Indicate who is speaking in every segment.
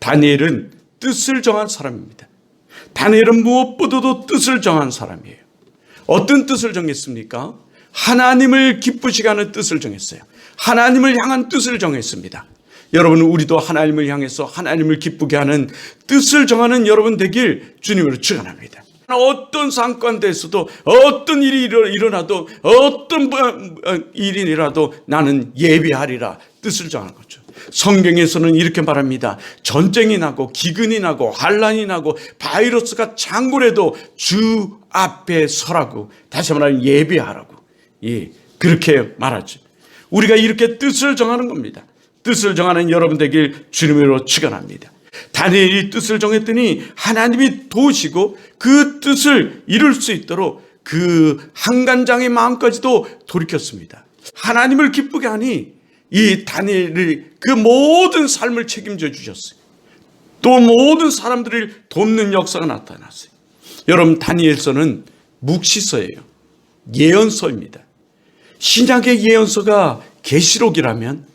Speaker 1: 다니엘은 뜻을 정한 사람입니다. 다니엘은 무엇보다도 뜻을 정한 사람이에요. 어떤 뜻을 정했습니까? 하나님을 기쁘시게 하는 뜻을 정했어요. 하나님을 향한 뜻을 정했습니다. 여러분, 우리도 하나님을 향해서 하나님을 기쁘게 하는 뜻을 정하는 여러분 되길 주님으로 축원합니다. 어떤 상황 가운데서도 어떤 일이 일어나도 어떤 일이 일어나도 나는 예비하리라 뜻을 정하는 거죠. 성경에서는 이렇게 말합니다. 전쟁이 나고 기근이 나고 환란이 나고 바이러스가 창궐해도 주 앞에 서라고, 다시 말하면 예비하라고, 그렇게 말하죠. 우리가 이렇게 뜻을 정하는 겁니다. 뜻을 정하는 여러분 되길 주님으로 축원합니다. 다니엘이 뜻을 정했더니 하나님이 도우시고 그 뜻을 이룰 수 있도록 그 한간장의 마음까지도 돌이켰습니다. 하나님을 기쁘게 하니 이 다니엘이 그 모든 삶을 책임져 주셨어요. 또 모든 사람들을 돕는 역사가 나타났어요. 여러분, 다니엘서는 묵시서예요. 예언서입니다. 신약의 예언서가 계시록이라면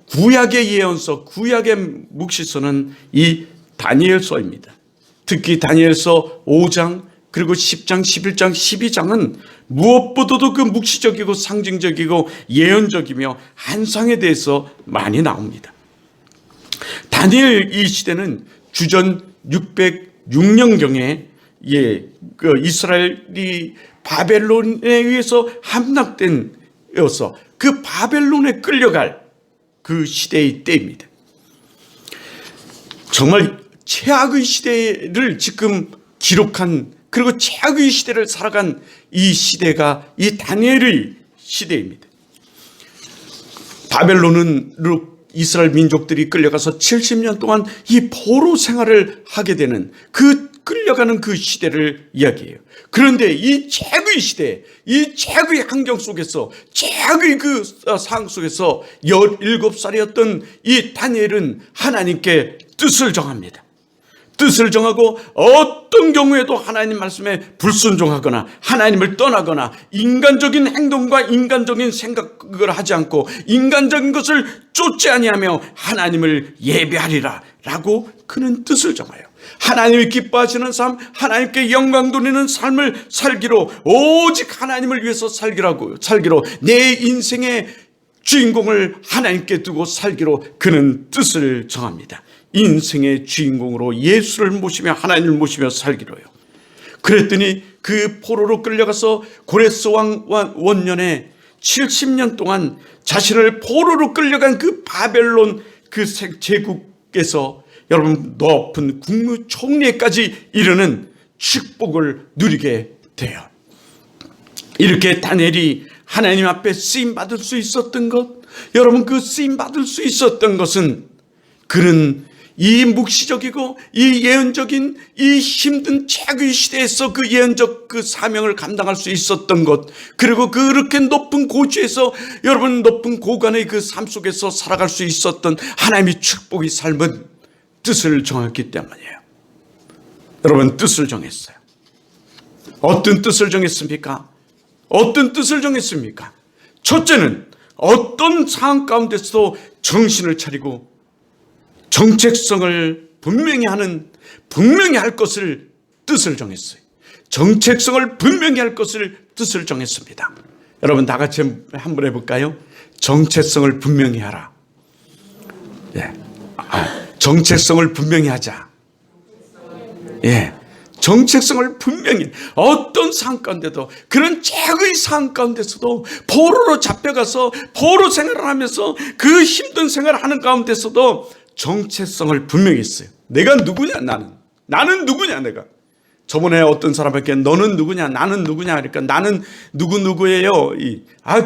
Speaker 1: 구약의 예언서, 구약의 묵시서는 이 다니엘서입니다. 특히 다니엘서 5장, 그리고 10장, 11장, 12장은 무엇보다도 그 묵시적이고 상징적이고 예언적이며 한상에 대해서 많이 나옵니다. 다니엘 이 시대는 주전 606년경에 그 이스라엘이 바벨론에 의해서 함락된어서 그 바벨론에 끌려갈 그 시대의 때입니다. 정말 최악의 시대를 지금 기록한, 그리고 최악의 시대를 살아간 이 시대가 이 다니엘의 시대입니다. 바벨론으로 이스라엘 민족들이 끌려가서 70년 동안 이 포로 생활을 하게 되는 그 끌려가는 그 시대를 이야기해요. 그런데 이 최악의 시대, 이 최악의 환경 속에서, 최악의 그 상황 속에서 17살이었던 이 다니엘은 하나님께 뜻을 정합니다. 뜻을 정하고 어떤 경우에도 하나님 말씀에 불순종하거나 하나님을 떠나거나 인간적인 행동과 인간적인 생각을 하지 않고 인간적인 것을 쫓지 아니하며 하나님을 예배하리라 라고 그는 뜻을 정하여 하나님을 기뻐하시는 삶, 하나님께 영광 돌리는 삶을 살기로, 오직 하나님을 위해서 살기로 내 인생의 주인공을 하나님께 두고 살기로 그는 뜻을 정합니다. 인생의 주인공으로 예수를 모시며 하나님을 모시며 살기로요. 그랬더니 그 포로로 끌려가서 고레스 왕 원년에 70년 동안 자신을 포로로 끌려간 그 바벨론 그 제국에서 여러분 높은 국무총리까지 이르는 축복을 누리게 돼요. 이렇게 다니엘이 하나님 앞에 쓰임 받을 수 있었던 것, 여러분 그 쓰임 받을 수 있었던 것은 그는 이 묵시적이고 이 예언적인 이 힘든 최악의 시대에서 그 예언적 그 사명을 감당할 수 있었던 것, 그리고 그렇게 높은 고지에서 여러분 높은 고관의 그 삶 속에서 살아갈 수 있었던 하나님의 축복의 삶은 뜻을 정했기 때문이에요. 여러분 뜻을 정했어요. 어떤 뜻을 정했습니까? 어떤 뜻을 정했습니까? 첫째는 어떤 상황 가운데서도 정신을 차리고 정체성을 분명히 할 것을 뜻을 정했어요. 정체성을 분명히 할 것을 뜻을 정했습니다. 여러분 다 같이 한번 해볼까요? 정체성을 분명히 하라. 정체성을 분명히 하자. 정체성을 분명히, 어떤 상황 가운데도, 그런 최악의 상황 가운데서도 포로로 잡혀가서 포로 생활을 하면서 그 힘든 생활을 하는 가운데서도 정체성을 분명히 했어요. 내가 누구냐, 나는 누구냐, 내가. 저번에 어떤 사람에게 너는 누구냐, 나는 누구냐 그러니까 나는 누구예요.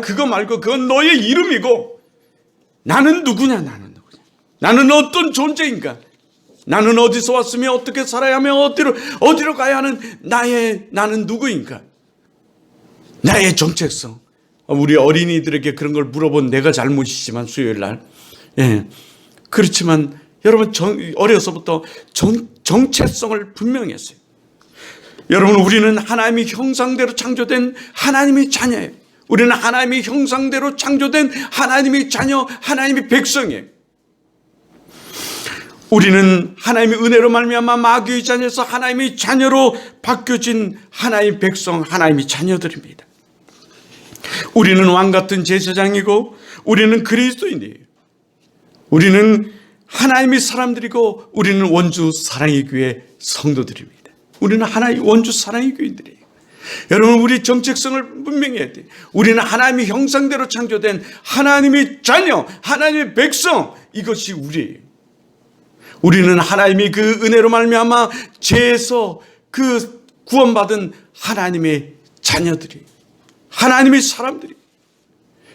Speaker 1: 그거 말고 그건 너의 이름이고 나는 누구냐. 나는 어떤 존재인가? 나는 어디서 왔으며 어떻게 살아야 하며 어디로 가야 하는 나는 누구인가? 나의 정체성. 우리 어린이들에게 그런 걸 물어본 내가 잘못이지만 수요일 날. 그렇지만 여러분 어려서부터 정체성을 분명히 했어요. 여러분 우리는 하나님의 형상대로 창조된 하나님의 자녀예요. 우리는 하나님의 형상대로 창조된 하나님의 자녀, 하나님의 백성이에요. 우리는 하나님의 은혜로 말미암아 마귀의 자녀에서 하나님의 자녀로 바뀌어진 하나님의 백성, 하나님의 자녀들입니다. 우리는 왕같은 제사장이고 우리는 그리스도인이에요. 우리는 하나님의 사람들이고 우리는 원주 사랑의 교회 성도들입니다. 우리는 하나의 원주 사랑의 교인들이에요. 여러분, 우리 정체성을 분명히 해야 돼요. 우리는 하나님의 형상대로 창조된 하나님의 자녀, 하나님의 백성, 이것이 우리예요. 우리는 하나님이 그 은혜로 말미암아 죄에서 그 구원받은 하나님의 자녀들이, 하나님의 사람들이.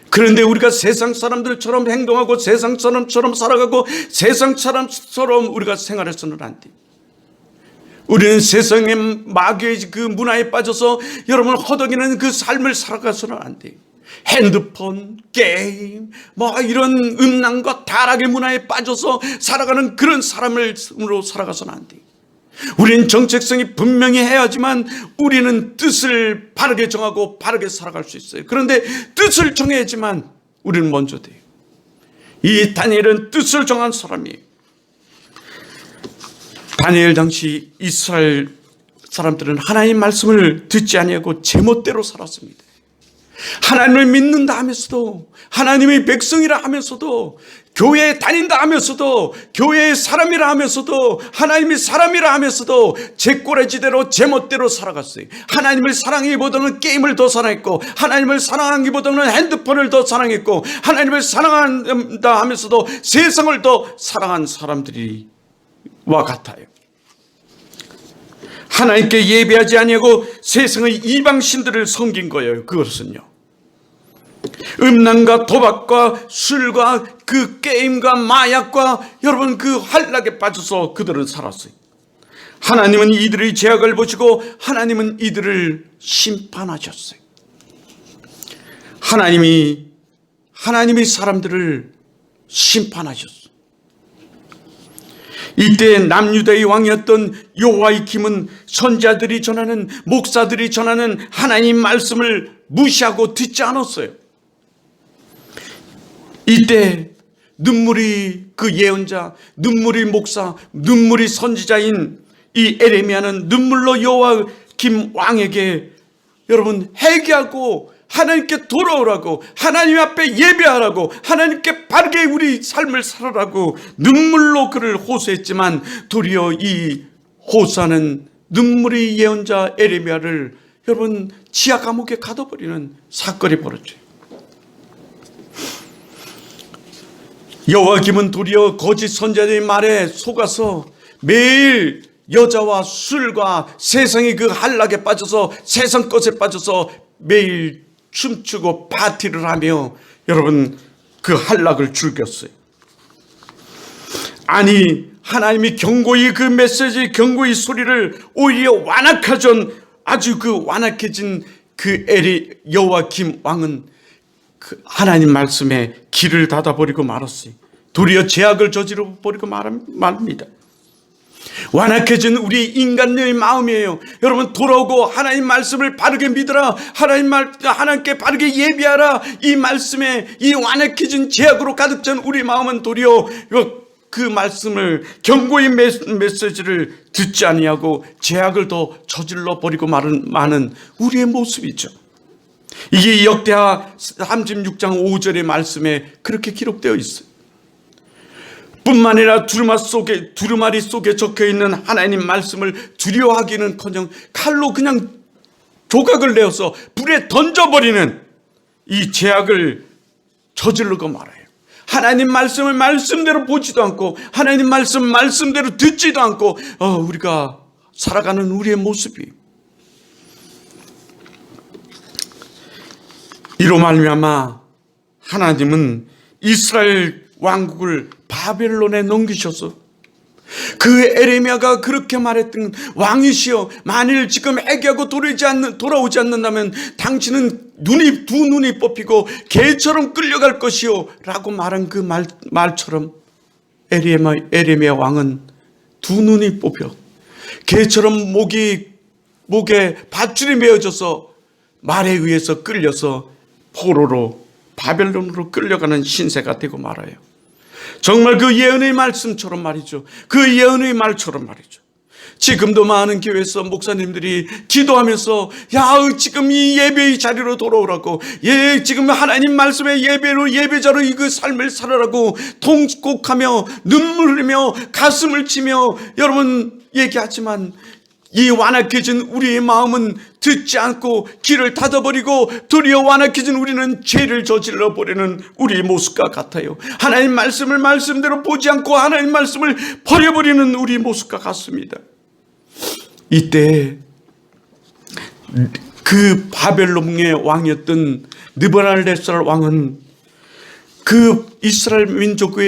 Speaker 1: 그런데 우리가 세상 사람들처럼 행동하고 세상 사람처럼 살아가고 세상 사람처럼 우리가 생활해서는 안 돼. 우리는 세상의 마귀의 그 문화에 빠져서 여러분 허덕이는 그 삶을 살아가서는 안 돼. 핸드폰, 게임, 이런 음란과 타락의 문화에 빠져서 살아가는 그런 사람으로 살아가서는 안 돼. 우리는 정체성이 분명히 해야지만 우리는 뜻을 바르게 정하고 바르게 살아갈 수 있어요. 그런데 뜻을 정해야지만 우리는 먼저 돼요. 이 다니엘은 뜻을 정한 사람이에요. 다니엘 당시 이스라엘 사람들은 하나님 말씀을 듣지 아니하고 제멋대로 살았습니다. 하나님을 믿는다 하면서도, 하나님의 백성이라 하면서도, 교회에 다닌다 하면서도, 교회의 사람이라 하면서도, 하나님의 사람이라 하면서도 제꼬레지대로 제멋대로 살아갔어요. 하나님을 사랑하기보다는 게임을 더 사랑했고, 하나님을 사랑하기보다는 핸드폰을 더 사랑했고, 하나님을 사랑한다 하면서도 세상을 더 사랑한 사람들이와 같아요. 하나님께 예배하지 아니하고 세상의 이방신들을 섬긴 거예요. 그것은요, 음란과 도박과 술과 그 게임과 마약과 여러분 그 환락에 빠져서 그들은 살았어요. 하나님은 이들의 죄악을 보시고 하나님은 이들을 심판하셨어요. 하나님이 사람들을 심판하셨어요. 이때 남유다의 왕이었던 여호야김은 선지자들이 전하는, 목사들이 전하는 하나님 말씀을 무시하고 듣지 않았어요. 이때 눈물이 그 예언자, 눈물이 목사, 눈물이 선지자인 이 에레미야는 눈물로 여호야김 왕에게 여러분 회개하고 하나님께 돌아오라고, 하나님 앞에 예배하라고, 하나님께 바르게 우리 삶을 살아라고 눈물로 그를 호소했지만 도리어 이 호소하는 눈물의 예언자 에레미야를 여러분 지하 감옥에 가둬버리는 사건이 벌어져요. 여호야김은 도리어 거짓 선지자의 말에 속아서 매일 여자와 술과 세상의 그 한락에 빠져서 세상 것에 빠져서 매일 춤추고 파티를 하며 여러분 그 한락을 즐겼어요. 아니, 하나님이 경고의 그 메시지, 경고의 소리를 오히려 완악하전 아주 그 완악해진 그 여호야김 왕은 그 하나님 말씀에 길을 닫아버리고 말았어요. 도리어 죄악을 저지르 버리고 말합니다. 완악해진 우리 인간의 마음이에요. 여러분, 돌아오고 하나님 말씀을 바르게 믿으라, 하나님께 바르게 예비하라. 이 말씀에 이 완악해진 죄악으로 가득 찬 우리 마음은 도리어 그 말씀을, 경고의 메시지를 듣지 아니하고 죄악을 더 저질러 버리고 마는 우리의 모습이죠. 이게 역대하 36장 5절의 말씀에 그렇게 기록되어 있어요. 뿐만 아니라 두루마리 속에 적혀있는 하나님 말씀을 두려워하기는커녕 칼로 그냥 조각을 내어서 불에 던져버리는 이 죄악을 저지르고 말아요. 하나님 말씀을 말씀대로 보지도 않고 하나님 말씀대로 듣지도 않고 우리가 살아가는 우리의 모습이, 이로 말미암아 하나님은 이스라엘 왕국을 바벨론에 넘기셔서 그 에레미야가 그렇게 말했던, 왕이시여 만일 지금 회개하고 돌아오지 않는다면 당신은 두 눈이 뽑히고 개처럼 끌려갈 것이요 라고 말한 그 말처럼 에레미야 왕은 두 눈이 뽑혀 개처럼 목에 밧줄이 메어져서 말에 의해서 끌려서 포로로 바벨론으로 끌려가는 신세가 되고 말아요. 정말 그 예언의 말씀처럼 말이죠. 그 예언의 말처럼 말이죠. 지금도 많은 교회에서 목사님들이 기도하면서 지금 이 예배의 자리로 돌아오라고, 지금 하나님 말씀의 예배로 예배자로 그 삶을 살아라고 통곡하며 눈물 흘리며 가슴을 치며 여러분 얘기하지만, 이 완악해진 우리의 마음은 듣지 않고 귀를 닫아버리고 도리어 완악해진 우리는 죄를 저질러 버리는 우리의 모습과 같아요. 하나님 말씀을 말씀대로 보지 않고 하나님 말씀을 버려버리는 우리의 모습과 같습니다. 이때 그 바벨론의 왕이었던 느부갓네살 왕은 그 이스라엘 민족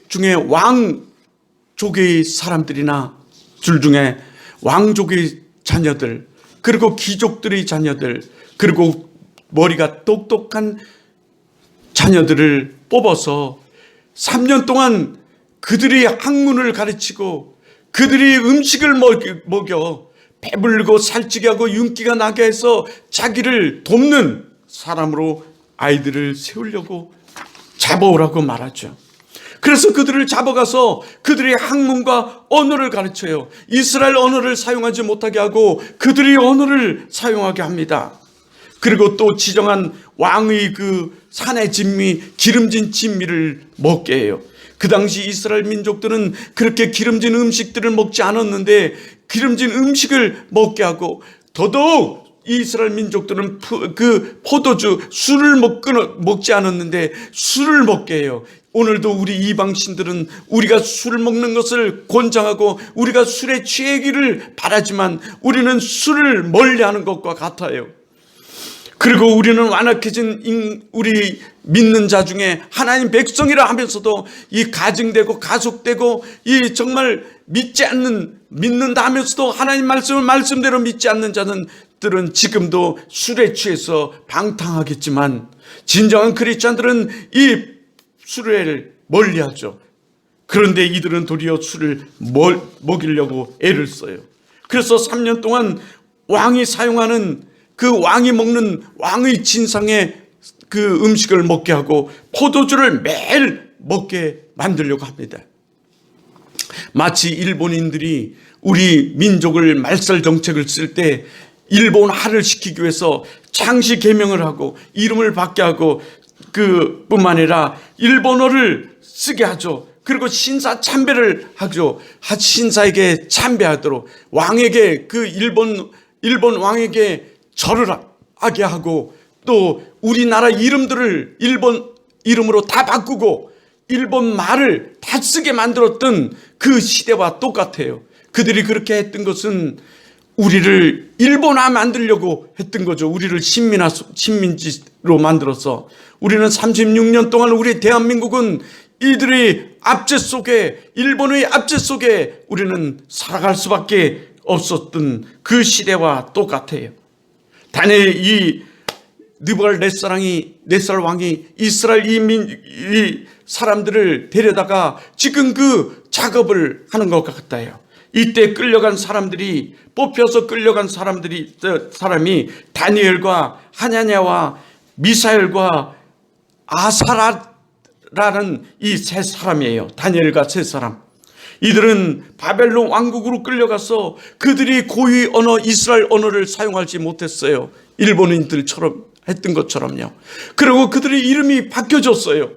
Speaker 1: 중에 왕족의 사람들이나 줄 중에 왕족의 자녀들, 그리고 귀족들의 자녀들, 그리고 머리가 똑똑한 자녀들을 뽑아서 3년 동안 그들이 학문을 가르치고 그들이 음식을 먹여 배불리고 살찌게 하고 윤기가 나게 해서 자기를 돕는 사람으로 아이들을 세우려고 잡아오라고 말하죠. 그래서 그들을 잡아가서 그들의 학문과 언어를 가르쳐요. 이스라엘 언어를 사용하지 못하게 하고 그들의 언어를 사용하게 합니다. 그리고 또 지정한 왕의 그 산의 진미, 기름진 진미를 먹게 해요. 그 당시 이스라엘 민족들은 그렇게 기름진 음식들을 먹지 않았는데 기름진 음식을 먹게 하고, 더더욱 이스라엘 민족들은 그 포도주, 술을 먹지 않았는데 술을 먹게 해요. 오늘도 우리 이방신들은 우리가 술을 먹는 것을 권장하고 우리가 술에 취하기를 바라지만 우리는 술을 멀리하는 것과 같아요. 그리고 우리는 완악해진 우리 믿는 자 중에 하나님 백성이라 하면서도 이 가증되고 가속되고 이 정말 믿는다 하면서도 하나님 말씀을 말씀대로 믿지 않는 자들은 지금도 술에 취해서 방탕하겠지만, 진정한 크리스찬들은 이 술을 멀리하죠. 그런데 이들은 도리어 술을 먹이려고 애를 써요. 그래서 3년 동안 왕이 사용하는 그 왕이 먹는 왕의 진상의 그 음식을 먹게 하고 포도주를 매일 먹게 만들려고 합니다. 마치 일본인들이 우리 민족을 말살 정책을 쓸 때 일본화를 시키기 위해서 창시 개명을 하고 이름을 받게 하고 그뿐만 아니라 일본어를 쓰게 하죠. 그리고 신사 참배를 하죠. 신사에게 참배하도록 왕에게 그 일본 왕에게 절을 하게 하고, 또 우리나라 이름들을 일본 이름으로 다 바꾸고 일본 말을 다 쓰게 만들었던 그 시대와 똑같아요. 그들이 그렇게 했던 것은 우리를 일본화 만들려고 했던 거죠. 우리를 식민지로 만들어서 우리는 36년 동안 우리 대한민국은 이들의 압제 속에, 일본의 압제 속에 우리는 살아갈 수밖에 없었던 그 시대와 똑같아요. 이 느부갓네살 왕이 이스라엘 이 사람들을 데려다가 지금 그 작업을 하는 것 같아요. 이때 뽑혀서 끌려간 사람이 다니엘과 하나냐와 미사엘과 아사라라는 이 세 사람이에요. 다니엘과 세 사람. 이들은 바벨론 왕국으로 끌려가서 그들이 고유 언어 이스라엘 언어를 사용하지 못했어요. 일본인들처럼 했던 것처럼요. 그리고 그들의 이름이 바뀌어졌어요.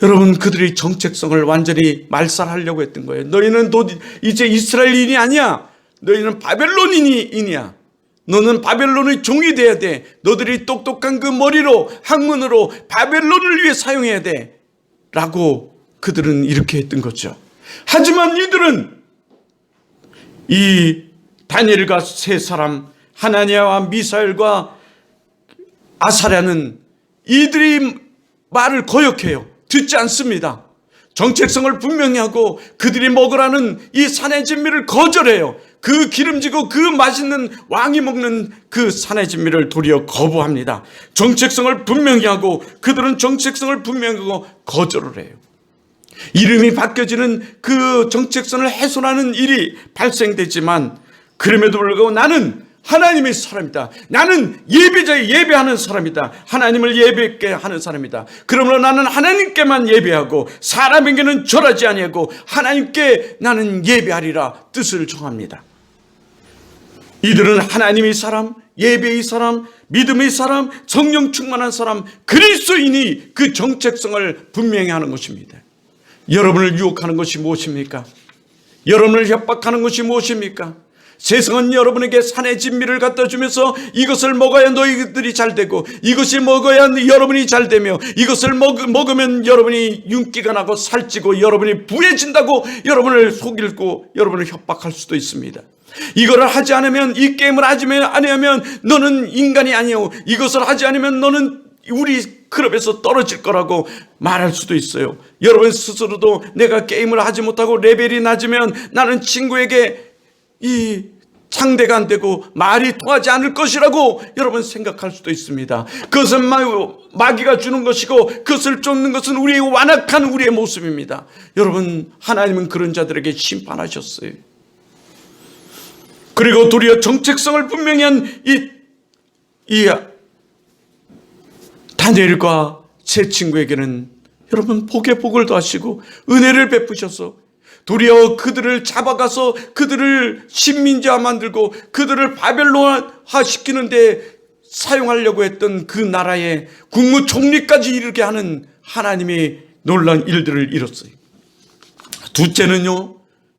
Speaker 1: 여러분, 그들의 정체성을 완전히 말살하려고 했던 거예요. 너희는 이제 이스라엘인이 아니야. 너희는 바벨론인이야. 너는 바벨론의 종이 돼야 돼. 너들이 똑똑한 그 머리로, 학문으로 바벨론을 위해 사용해야 돼. 라고 그들은 이렇게 했던 거죠. 하지만 이들은 이 다니엘과 세 사람, 하나냐와 미사엘과 아사랴는 이들이 말을 거역해요. 듣지 않습니다. 정체성을 분명히 하고 그들이 먹으라는 이 산의 진미를 거절해요. 그 기름지고 그 맛있는 왕이 먹는 그 산의 진미를 도리어 거부합니다. 정체성을 분명히 하고 그들은 정체성을 분명히 하고 거절을 해요. 이름이 바뀌어지는 그 정체성을 훼손하는 일이 발생되지만, 그럼에도 불구하고 나는 하나님의 사람이다. 나는 예배자에 예배하는 사람이다. 하나님을 예배하게 하는 사람이다. 그러므로 나는 하나님께만 예배하고 사람에게는 절하지 아니하고 하나님께 나는 예배하리라 뜻을 정합니다. 이들은 하나님의 사람, 예배의 사람, 믿음의 사람, 성령 충만한 사람, 그리스도인이 그 정체성을 분명히 하는 것입니다. 여러분을 유혹하는 것이 무엇입니까? 여러분을 협박하는 것이 무엇입니까? 세상은 여러분에게 산의 진미를 갖다 주면서 이것을 먹어야 너희들이 잘 되고 이것이 먹어야 여러분이 잘 되며 이것을 먹으면 여러분이 윤기가 나고 살찌고 여러분이 부해진다고 여러분을 속이고 여러분을 협박할 수도 있습니다. 이거를 하지 않으면, 이 게임을 하지 않으면 너는 인간이 아니오, 이것을 하지 않으면 너는 우리 클럽에서 떨어질 거라고 말할 수도 있어요. 여러분 스스로도 내가 게임을 하지 못하고 레벨이 낮으면 나는 친구에게 이 상대가 안 되고 말이 통하지 않을 것이라고 여러분 생각할 수도 있습니다. 그것은 마귀가 주는 것이고 그것을 쫓는 것은 우리의 완악한 우리의 모습입니다. 여러분, 하나님은 그런 자들에게 심판하셨어요. 그리고 도리어 정체성을 분명히 한 이 다니엘과 세 친구에게는 여러분 복의 복을 더하시고 은혜를 베푸셔서 도리어 그들을 잡아가서 그들을 식민지화 만들고 그들을 바벨론화 시키는데 사용하려고 했던 그 나라의 국무총리까지 이르게 하는 하나님의 놀라운 일들을 이뤘어요. 둘째는요,